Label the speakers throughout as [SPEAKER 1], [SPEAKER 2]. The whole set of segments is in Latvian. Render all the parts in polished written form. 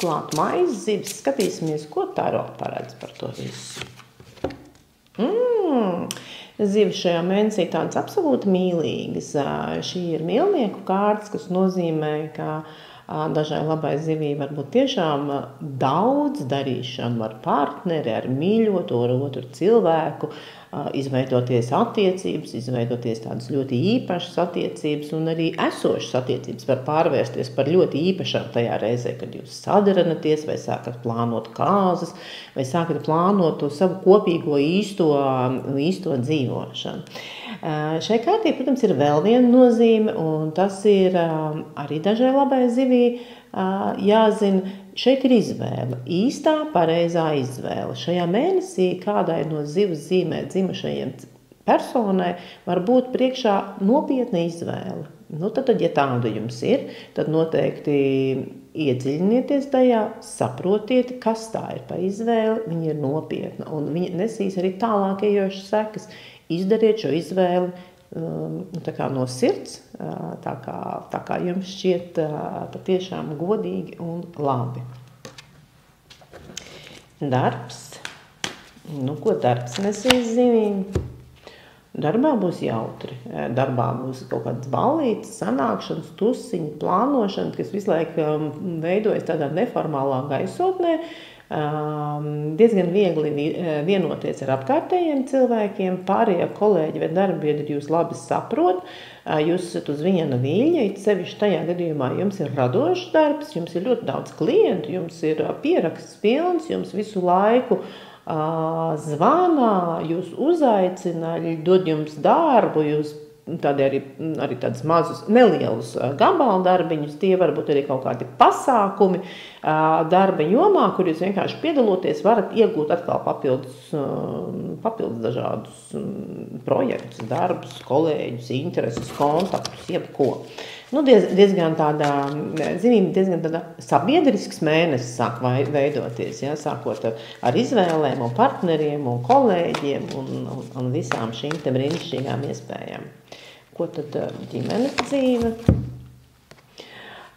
[SPEAKER 1] klāt maizes zivis, skatīsimies, ko Taro paredz par to visu. Zivis šajā mēnesī tādas absolūti mīlīgas. Šī ir mīlnieku kārtas, kas nozīmē, ka dažai labai zivī var būt tiešām daudz darīšanu ar partneri, ar mīļoto, ar otru cilvēku, izveidoties attiecības, izveidoties tādas ļoti īpašas attiecības un arī esošas attiecības var pārvērsties par ļoti īpašām tajā reizē, kad jūs sadaranaties vai sākat plānot kāzas vai sākat plānot to savu kopīgo īsto dzīvošanu. Šai kārtī, protams, ir vēl viena nozīme, un tas ir arī dažai labai zivī jāzina. Šeit ir izvēle, īstā, pareizā izvēle. Šajā mēnesī kādai no zivs zīmē dzimušajiem personai var būt priekšā nopietna izvēle. Tad, ja tāda jums ir, tad noteikti iedziļinieties tajā, saprotiet, kas tā ir pa izvēli, viņa ir nopietna, un viņa nesīs arī tālākajošas sekas. Izdariet šo izvēli tā kā no sirds, tā kā jums šķiet patiešām godīgi un labi. Darbs. Ko darbs nesīs zivīm? Darbā būs jautri. Darbā būs kaut kādas ballītes, sanākšanas, tusiņi, plānošana, kas visu laiku veidojas tādā neformālā gaisotnē. Diezgan viegli vienoties ar apkārtējiem cilvēkiem, pārējie kolēģi vai darbiedri jūs labi saprot, jūs esat uz viena viļņa, sevišķi tajā gadījumā jums ir radošs darbs, jums ir ļoti daudz klientu, jums ir pieraksts pilns, jums visu laiku zvanā, jūs uzaicina, dod jums darbu, jūs tādi arī tādus mazus, nelielus gabaldarbiņus, tie varbūt arī kaut kādi pasākumi darba jomā, kur jūs vienkārši piedaloties, varat iegūt atkal papildus dažādus projektus, darbus, kolēģus, intereses, kontaktus, jebko. Diezgan tādā sabiedrisks mēnesis sāk veidoties, sākot ar izvēlēm un partneriem un kolēģiem un visām šīm te brīnišķīgām iespējām. Ko tad ģimenes dzīve?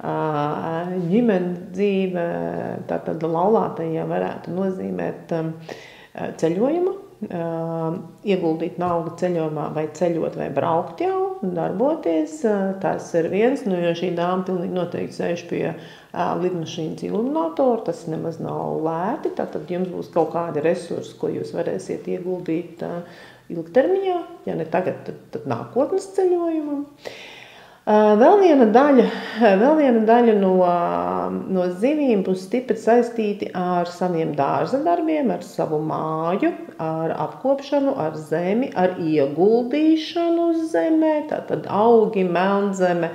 [SPEAKER 1] Ģimenes dzīve tātad laulātajiem varētu nozīmēt ceļojumu, ieguldīt naudu ceļojumā vai ceļot vai braukt jau, darboties. Tas ir viens, jo šī dāma pilnīgi noteikti sēž pie lidmašīnas iluminatora, tas nemaz nav lēti, tātad jums būs kaut kādi resursi, ko jūs varēsiet ieguldīt ilgtermiņā, ja ne tagad, tad nākotnes ceļojumam. Vēl viena daļa no zivīm būs stipri saistīti ar saviem dārza darbiem, ar savu māju, ar apkopšanu, ar zemi, ar ieguldīšanu uz zemē, tātad augi, melnzeme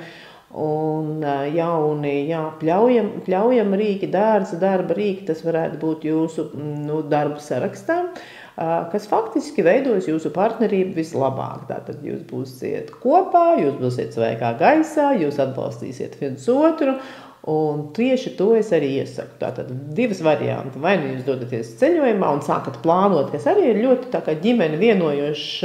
[SPEAKER 1] un jauni, pļaujam rīki, dārza darba rīki, tas varētu būt jūsu darbu sarakstā, kas faktiski veidos jūsu partnerību vislabāk. Tātad jūs būsiet kopā, jūs būsiet svaigā gaisā, jūs atbalstīsiet viens otru, un tieši to es arī iesaku. Tātad divas varianti. Vai nu jūs dodaties ceļojumā un sākat plānot, kas arī ir ļoti tā kā ģimeni vienojošs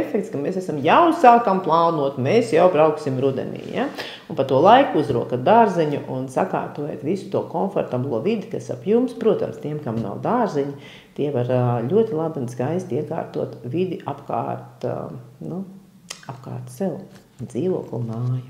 [SPEAKER 1] efekts, ka mēs jau sākam plānot, mēs jau brauksim rudenī. Ja? Un pa to laiku uzrokat dārzeņu un sakārtojat visu to komfortablo vidi, kas ap jums, protams, tiem, kam nav dārziņi, tie var ļoti labi un skaisti iekārtot vidi apkārt sev, dzīvokli māju.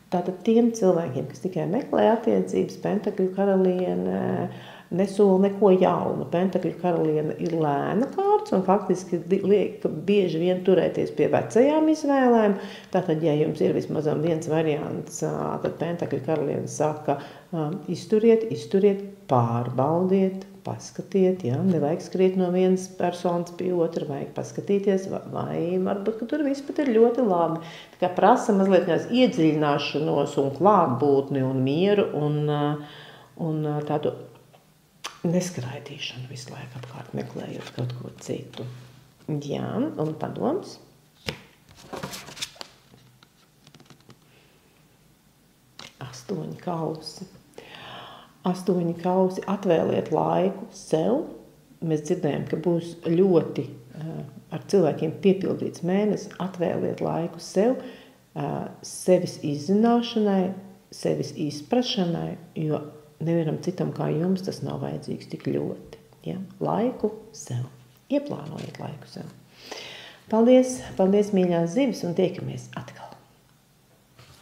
[SPEAKER 1] Tātad tiem cilvēkiem, kas tikai meklē attiecības, Pentakļu karaliene nesola neko jaunu. Pentakļu karaliene ir lēna kārts un faktiski liek bieži vien turēties pie vecajām izvēlēm. Tātad, ja jums ir vismaz viens variants, tad Pentakļu karaliene saka, izturiet, pārbaudiet, paskatiet, nevajag skriet no vienas personas pie otra, vajag paskatīties, vai varbūt, ka tur viss pat ir ļoti labi. Tā kā prasa mazliet iedziļināšanos un klātbūtni un mieru un tādu neskraidīšanu visu laiku apkārt meklējot kaut ko citu. Jā, un padoms. Astoņi kausi. Atvēliet laiku sev. Mēs dzirdējam, ka būs ļoti ar cilvēkiem piepildīts mēnesis. Atvēliet laiku sev, sevis izzināšanai, sevis izprašanai, jo nevienam citam kā jums tas nav vajadzīgs tik ļoti. Ja? Laiku sev. Ieplānojiet laiku sev. Paldies, paldies mīļās zivis un tiekamies atkal.